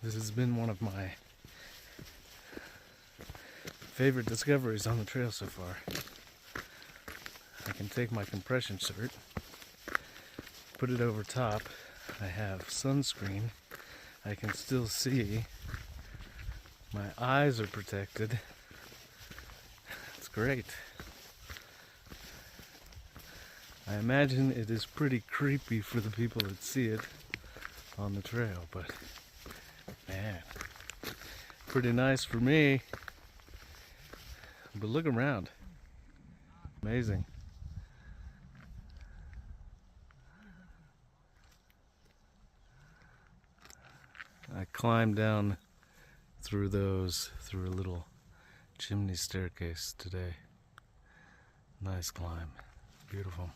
This has been one of my favorite discoveries on the trail so far. I can take my compression shirt, put it over top. I have sunscreen. I can still see. My eyes are protected. It's great. I imagine it is pretty creepy for the people that see it on the trail, but man, pretty nice for me. But look around. Amazing. I climbed down through a little chimney staircase today. Nice climb. Beautiful.